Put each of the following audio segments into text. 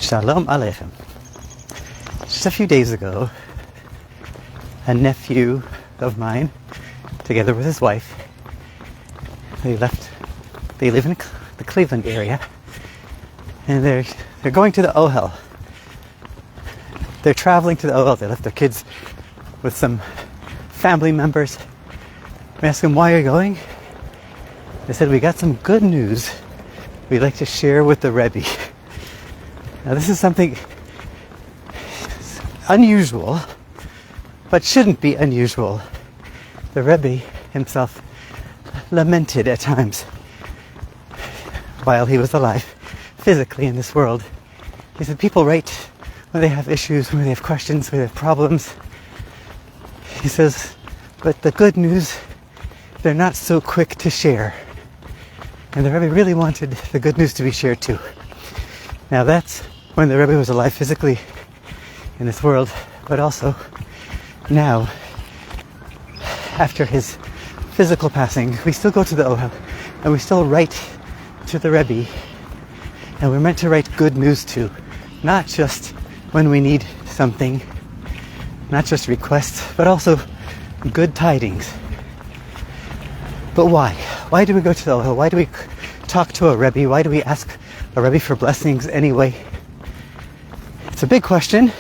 Shalom Aleichem. Just a few days ago, a nephew of mine, together with his wife, they live in the Cleveland area, and they're going to the Ohel. They're traveling to the Ohel. They left their kids with some family members. We asked them, why are you going? They said, we got some good news we'd like to share with the Rebbe. Now this is something unusual, but shouldn't be unusual. The Rebbe himself lamented at times while he was alive, physically in this world. He said people write when they have issues, when they have questions, when they have problems. He says, but the good news, they're not so quick to share. And the Rebbe really wanted the good news to be shared too. Now that's when the Rebbe was alive physically in this world, but also now, after his physical passing, we still go to the Ohel and we still write to the Rebbe, and we're meant to write good news too, not just when we need something, not just requests, but also good tidings. But why? Why do we go to the Ohel? Why do we talk to a Rebbe? Why do we ask a Rebbe for blessings anyway? It's a big question.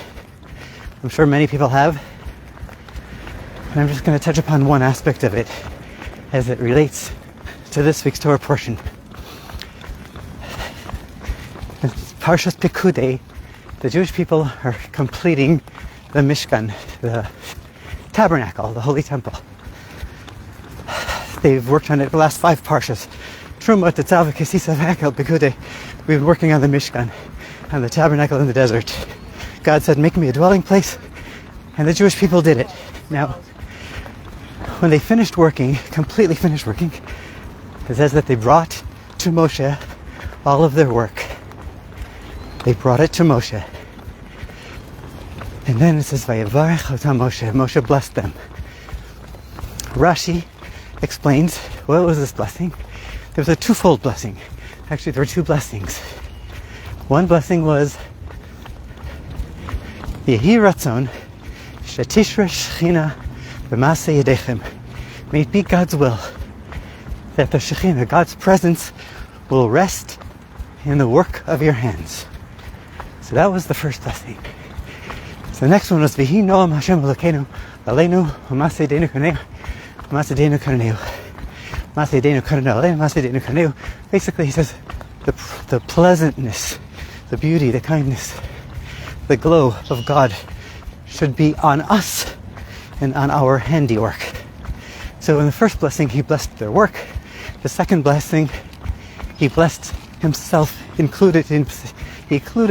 I'm sure many people have. And I'm just going to touch upon one aspect of it as it relates to this week's Torah portion. In Parshas Pikudei, the Jewish people are completing the Mishkan, the tabernacle, the holy temple. They've worked on it the last 5 parshas. Truma, Tetzav, Kesisa, Ohel, Pikudei. We've been working on the Mishkan, on the tabernacle in the desert. God said, make me a dwelling place, and the Jewish people did it. Now, when they completely finished working, it says that they brought to Moshe all of their work. They brought it to Moshe. And then it says, Vayevarech otam Moshe. Moshe blessed them. Rashi explains, what was this blessing? There was a twofold blessing. Actually, there were 2 blessings. One blessing was, Yehi Ratzon, Shetishra Shechina B'maseh Yedechem. May it be God's will that the Shechina, God's presence, will rest in the work of your hands. So that was the first blessing. So the next one was, V'hi Noam Hashem Elokeinu Aleinu B'maseh Deinu Kaneu. Basically, he says the pleasantness, the beauty, the kindness, the glow of God should be on us and on our handiwork. So in the first blessing, he blessed their work. The second blessing, he blessed himself, he included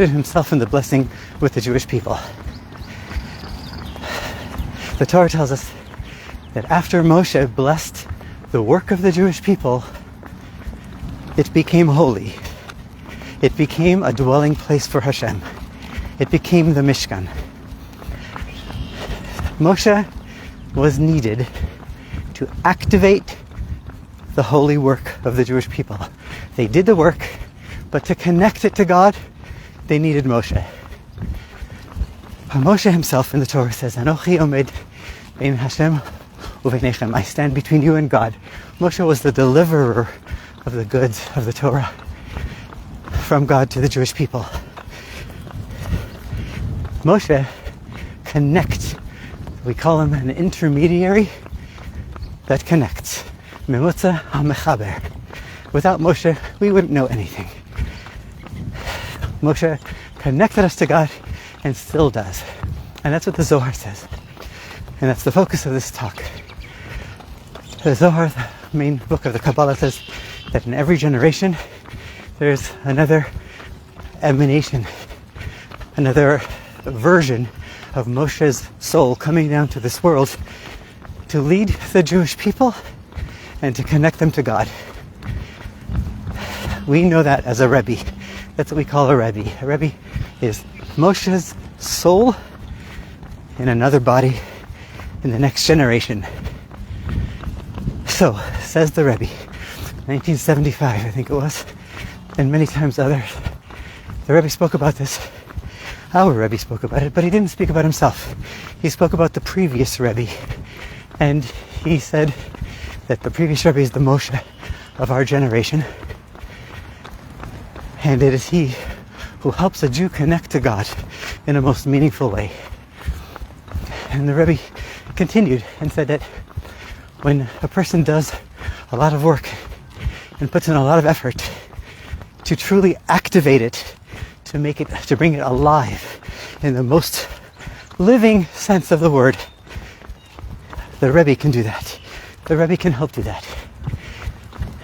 himself in the blessing with the Jewish people. The Torah tells us that after Moshe blessed the work of the Jewish people, it became holy. It became a dwelling place for Hashem. It became the Mishkan. Moshe was needed to activate the holy work of the Jewish people. They did the work, but to connect it to God, they needed Moshe. Moshe himself in the Torah says, Anochi omed bein Hashem uveinechem. I stand between you and God. Moshe was the deliverer of the goods of the Torah from God to the Jewish people. Moshe connects. We call him an intermediary that connects. Memutza ha-mechaber. Without Moshe, we wouldn't know anything. Moshe connected us to God and still does. And that's what the Zohar says. And that's the focus of this talk. The Zohar, the main book of the Kabbalah, says that in every generation there's another emanation, another version of Moshe's soul coming down to this world to lead the Jewish people and to connect them to God. We know that as a Rebbe. That's what we call a Rebbe. A Rebbe is Moshe's soul in another body in the next generation. So, says the Rebbe, 1975 I think it was, and many times others, the Rebbe spoke about this our Rebbe spoke about it, but he didn't speak about himself. He spoke about the previous Rebbe. And he said that the previous Rebbe is the Moshe of our generation. And it is he who helps a Jew connect to God in a most meaningful way. And the Rebbe continued and said that when a person does a lot of work and puts in a lot of effort to truly activate it, to bring it alive in the most living sense of the word, the Rebbe can do that. The Rebbe can help do that.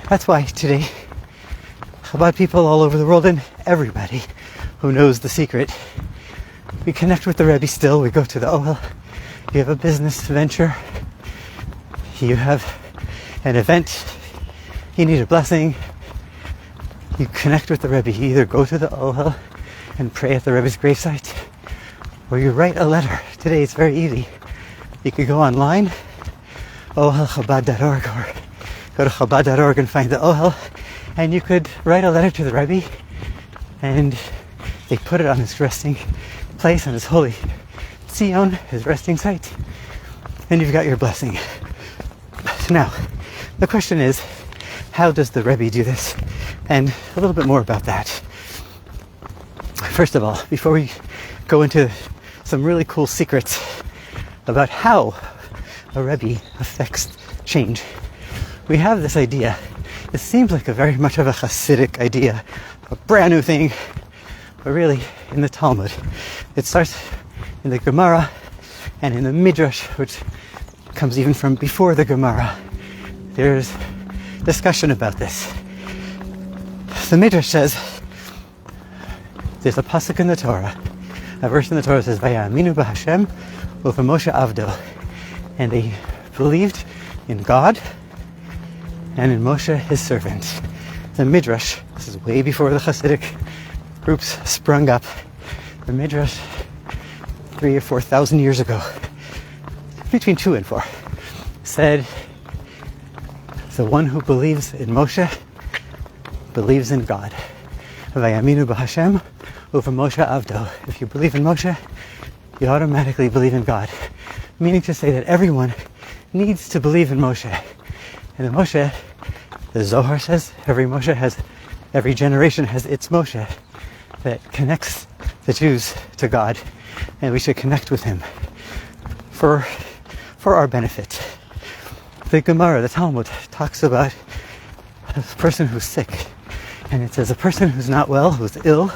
That's why today, Chabad people all over the world and everybody who knows the secret, we connect with the Rebbe still. We go to the Ohel. You have a business venture. You have an event. You need a blessing. You connect with the Rebbe. You either go to the Ohel and pray at the Rebbe's gravesite, or you write a letter. Today it's very easy. You could go online, ohelchabad.org, or go to chabad.org and find the Ohel, and you could write a letter to the Rebbe, and they put it on his resting place, on his holy Zion, his resting site, and you've got your blessing. Now, the question is, how does the Rebbe do this? And a little bit more about that. First of all, before we go into some really cool secrets about how a Rebbe affects change, we have this idea. It seems like a very much of a Hasidic idea, a brand new thing, but really in the Talmud. It starts in the Gemara and in the Midrash, which comes even from before the Gemara. There's discussion about this. The Midrash says, there's a pasuk in the Torah, a verse in the Torah says, Vayaminu b'Hashem u'v'Moshe avdo, and they believed in God and in Moshe his servant. The Midrash, this is way before the Hasidic groups sprung up, the Midrash 3,000 or 4,000 years ago, between 2 and 4, said the one who believes in Moshe believes in God. Vayaminu b'Hashem u'v'Moshe avdo. If you believe in Moshe, you automatically believe in God. Meaning to say that everyone needs to believe in Moshe. And the Moshe, the Zohar says, every generation has its Moshe that connects the Jews to God, and we should connect with him for our benefit. The Gemara, the Talmud, talks about a person who's sick, and it says a person who's not well, who's ill,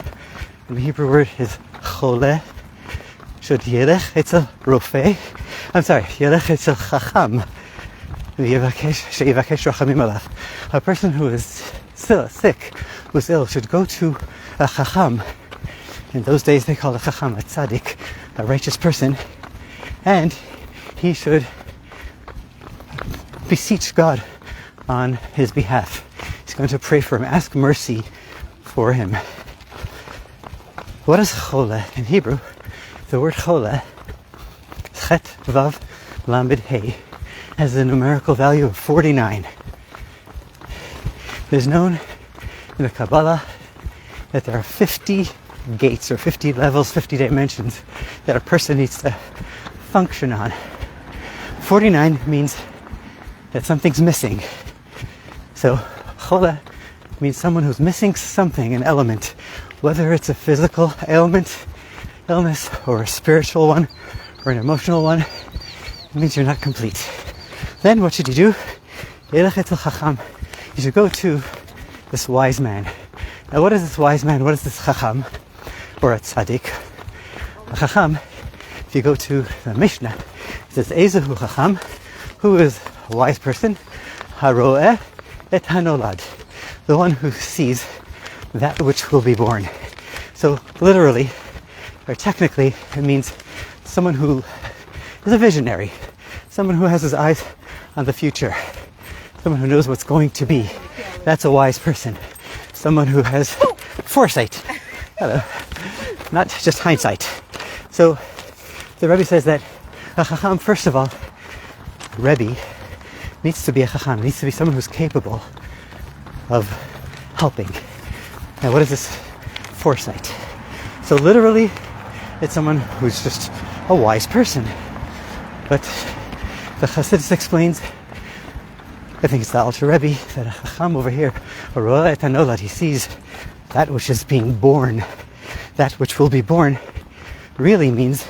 and the Hebrew word is choleh, should yelech etzel rofeh, yelech etzel chacham, sheyivakesh rachamim alav. A person who is still sick, who's ill, should go to a chacham. In those days they called a chacham a tzaddik, a righteous person, and he should beseech God on his behalf. He's going to pray for him, ask mercy for him. What is choleh in Hebrew? The word choleh, chet vav lamed hey, has a numerical value of 49. It is known in the Kabbalah that there are 50 gates or 50 levels, 50 dimensions that a person needs to function on. 49 means that something's missing. So choleh means someone who's missing something, an element, whether it's a physical illness, or a spiritual one, or an emotional one. It means you're not complete. Then what should you do? You should go to this wise man. Now what is this wise man? What is this chacham? Or a tzaddik? A chacham, if you go to the Mishnah, it says, Ezehu chacham, who is a wise person? Haroeh et hanolad, the one who sees that which will be born. So literally, or technically, it means someone who is a visionary, someone who has his eyes on the future, someone who knows what's going to be. That's a wise person. Someone who has foresight. Hello. Not just hindsight. So the Rebbe says that a chacham, first of all, Rebbe needs to be a chacham, needs to be someone who's capable of helping. Now what is this foresight? So literally, It's someone who's just a wise person. But the Chassidus explains, I think it's the Alter Rebbe, that a Chacham over here, Roa et Hanolad, he sees that which is being born, that which will be born, really means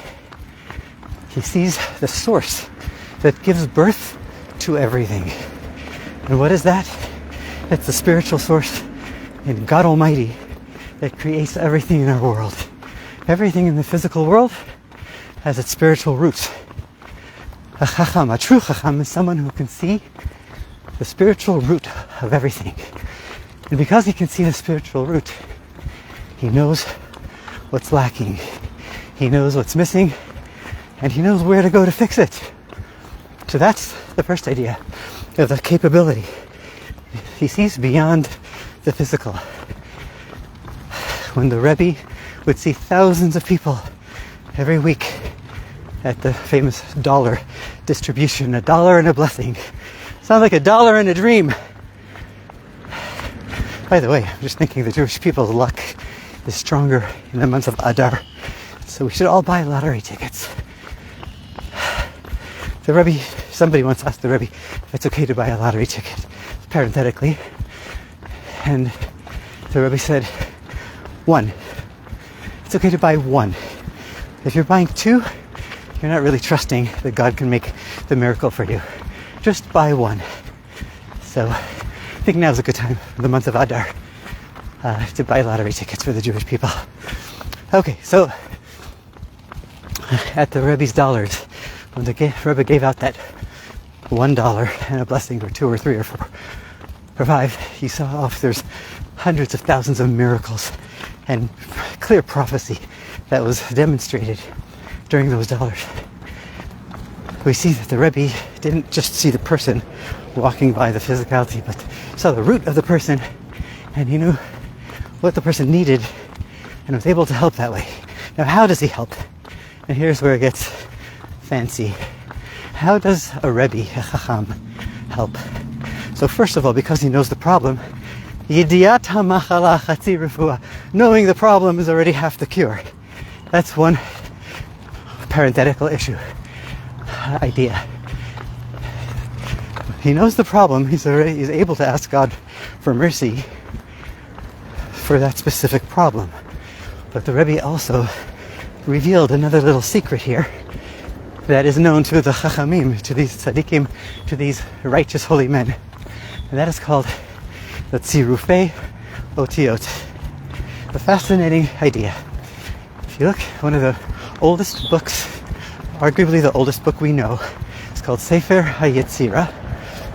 he sees the source that gives birth to everything. And what is that? It's the spiritual source in God Almighty that creates everything in our world. Everything in the physical world has its spiritual roots. A Chacham, a true Chacham, is someone who can see the spiritual root of everything. And because he can see the spiritual root, he knows what's lacking. He knows what's missing, and he knows where to go to fix it. So that's the first idea of the capability. He sees beyond the physical. When the Rebbe would see thousands of people every week at the famous dollar distribution, $1 and a blessing. Sounds like $1 and a dream. By the way, I'm just thinking the Jewish people's luck is stronger in the month of Adar. So we should all buy lottery tickets. The Rebbe, somebody once asked the Rebbe if it's okay to buy a lottery ticket, parenthetically. And the Rebbe said, 1. It's okay to buy 1. If you're buying 2, you're not really trusting that God can make the miracle for you. Just buy 1. So I think now's a good time, the month of Adar, to buy lottery tickets for the Jewish people. Okay, so at the Rebbe's dollars, when the Rebbe gave out that $1 and a blessing, or 2 or 3 or 4 or 5, he saw there's hundreds of thousands of miracles and clear prophecy that was demonstrated during those dollars. We see that the Rebbe didn't just see the person walking by, the physicality, but saw the root of the person, and he knew what the person needed and was able to help that way. Now, how does he help? And here's where it gets fancy. How does a Rebbe, a Chacham, help? So first of all, because he knows the problem, Yidiyat ha'machala chatzi refuah. Knowing the problem is already half the cure. That's one parenthetical idea. He knows the problem. He's able to ask God for mercy for that specific problem. But the Rebbe also revealed another little secret here that is known to the Chachamim, to these tzaddikim, to these righteous holy men. And that is called the Tzirufei Otiot. A fascinating idea. If you look, one of the oldest books, arguably the oldest book we know, it's called Sefer HaYetzirah.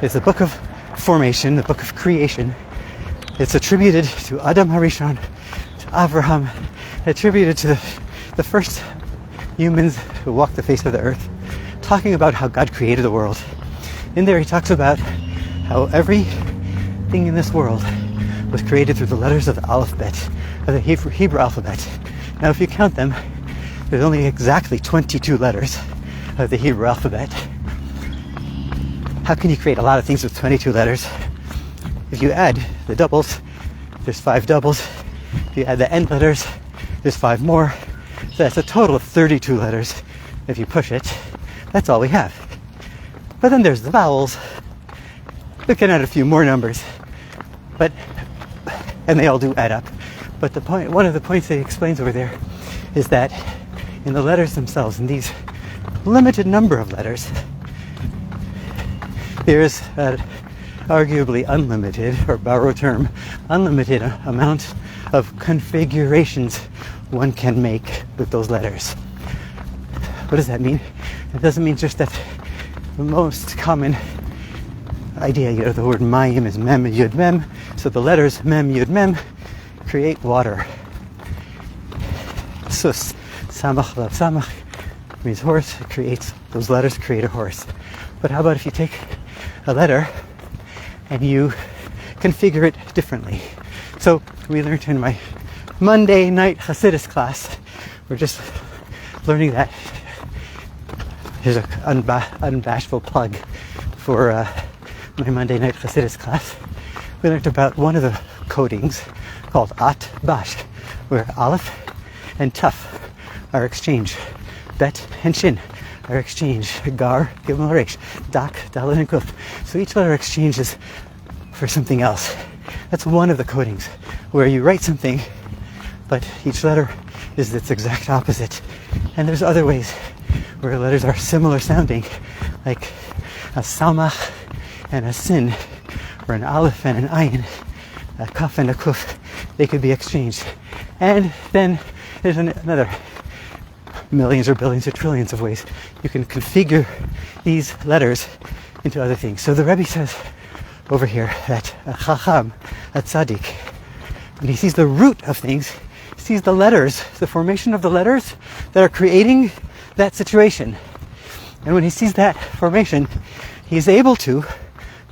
It's the book of formation, the book of creation. It's attributed to Adam HaRishon, to Avraham, attributed to the first humans who walked the face of the earth, talking about how God created the world. In there he talks about how everything in this world was created through the letters of the alphabet, of the Hebrew alphabet. Now if you count them, there's only exactly 22 letters of the Hebrew alphabet. How can you create a lot of things with 22 letters? If you add the doubles, there's 5 doubles. If you add the end letters, there's 5 more. So that's a total of 32 letters. If you push it, that's all we have. But then there's the vowels. We can add a few more numbers, and they all do add up. But one of the points that he explains over there is that in the letters themselves, in these limited number of letters, there is an arguably unlimited, or borrowed term, unlimited amount of configurations one can make with those letters. What does that mean? It doesn't mean just that the most common idea, the word mayim is mem, yud, mem. So the letters mem, yud, mem create water. Sus, samach, lav, samach means horse. Those letters create a horse. But how about if you take a letter and you configure it differently? So we learned in my Monday night Hasidus class, we're just learning that. Here's an unbashful plug for my Monday night Hasidus class. We learned about one of the codings called At Bash, where Aleph and Tuf are exchanged. Bet and Shin are exchanged. Gar, Gimble, Resh, Dak, Dalet, and Kuf. So each letter exchanges for something else. That's one of the codings, where you write something, but each letter is its exact opposite. And there's other ways where letters are similar sounding, like a Samach and a Sin, or an Aleph and an Ayin, a Kaf and a Kuf. They could be exchanged. And then there's another millions or billions or trillions of ways you can configure these letters into other things. So the Rebbe says over here that a Chacham, a Tzaddik, when he sees the root of things, sees the letters, the formation of the letters that are creating that situation. And when he sees that formation, he is able to,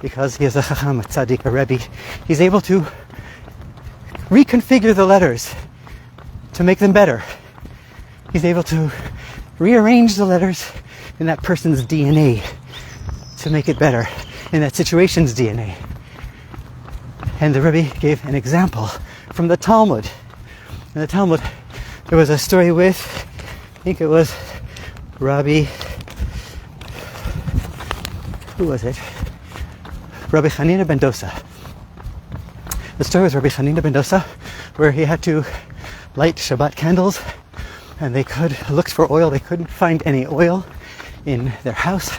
because he is a Chacham, a Tzaddik, a Rebbe, he's able to reconfigure the letters to make them better. He's able to rearrange the letters in that person's DNA to make it better, in that situation's DNA. And the Rebbe gave an example from the Talmud. In the Talmud, there was a story with, I think it was Rabbi, who was it? Rabbi Hanina ben Dosa. The story was Rabbi Hanina ben Dosa, where he had to light Shabbat candles, and they looked for oil. They couldn't find any oil in their house.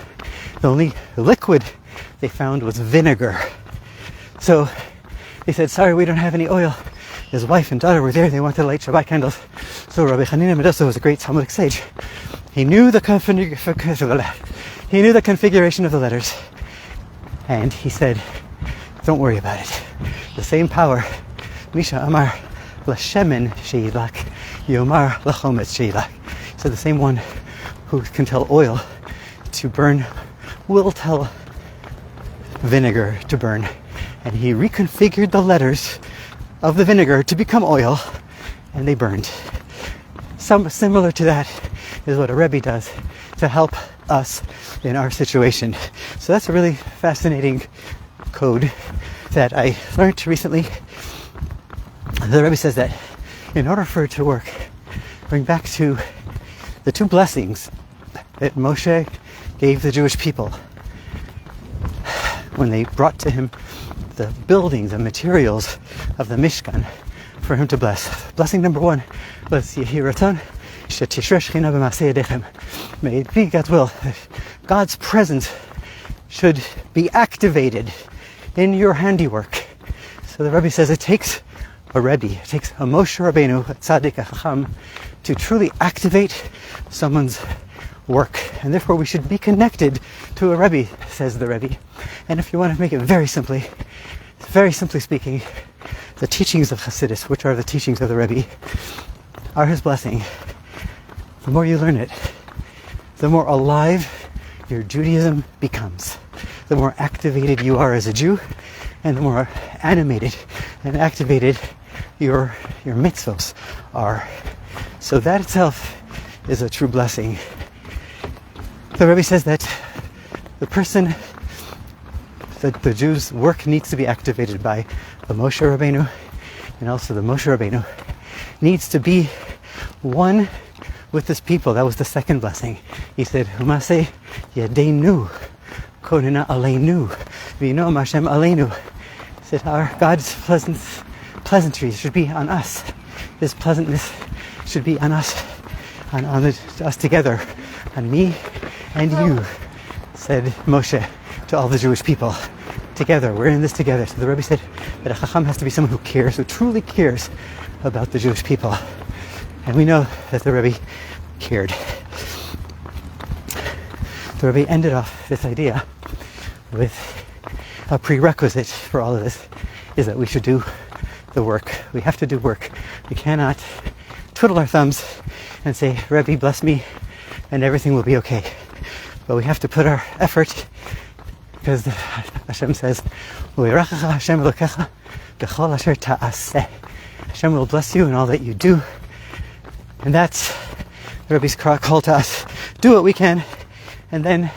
The only liquid they found was vinegar. So they said, sorry, we don't have any oil. His wife and daughter were there. They wanted to light Shabbat candles. So Rabbi Hanina ben Dosa was a great Talmudic sage. He knew the configuration of the letters. And he said, don't worry about it. The same power, Misha Amar Lashemen Sheilak, Yomar Lachometz Sheilak. So the same one who can tell oil to burn will tell vinegar to burn. And he reconfigured the letters of the vinegar to become oil, and they burned. Similar to that is what a Rebbe does to help us in our situation. So that's a really fascinating code that I learned recently. The Rebbe says that in order for it to work, going back to the two blessings that Moshe gave the Jewish people when they brought to him the buildings and materials of the Mishkan for him to bless. Blessing number one was Yehi Ratzon Shetishra Shechina b'Maaseh Yadechem. May it be God's will that God's presence should be activated in your handiwork. So the Rebbe says it takes a Rebbe, it takes a Moshe Rabbeinu, a Tzaddik, a Chacham, to truly activate someone's work. And therefore we should be connected to a Rebbe, says the Rebbe. And if you want to make it very simply speaking, the teachings of Hasidus, which are the teachings of the Rebbe, are his blessing. The more you learn it, the more alive your Judaism becomes. The more activated you are as a Jew, and the more animated and activated your mitzvos are. So that itself is a true blessing. The Rebbe says that the Jew's work needs to be activated by the Moshe Rabbeinu, and also the Moshe Rabbeinu needs to be one with his people. That was the second blessing. He said, Humase Yadeinu Konina Aleinu Vino Mashem Aleinu. He said, our God's pleasantries should be on us. His pleasantness should be on us, on us together, on me and you, said Moshe to all the Jewish people. Together, we're in this together. So the Rebbe said that a Chacham has to be someone who cares, who truly cares about the Jewish people. And we know that the Rebbe cared. The Rebbe ended off this idea with a prerequisite for all of this, is that we should do the work. We have to do work. We cannot twiddle our thumbs and say, Rebbe, bless me, and everything will be okay. But we have to put our effort, because Hashem says, Hashem will bless you in all that you do. And that's the Rebbe's call to us. Do what we can, and then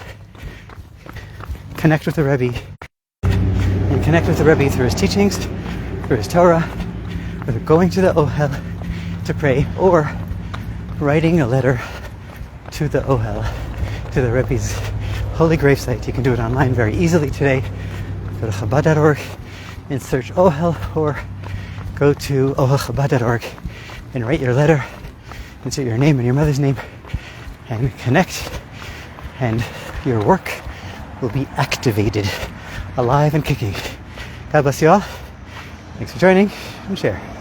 connect with the Rebbe. And connect with the Rebbe through his teachings, through his Torah, whether going to the Ohel to pray, or writing a letter to the Ohel, to the Rebbe's holy gravesite. You can do it online very easily today. Go to Chabad.org and search Ohel, or go to ohelchabad.org and write your letter, insert your name and your mother's name, and connect, and your work will be activated, alive and kicking. God bless you all. Thanks for joining, and share.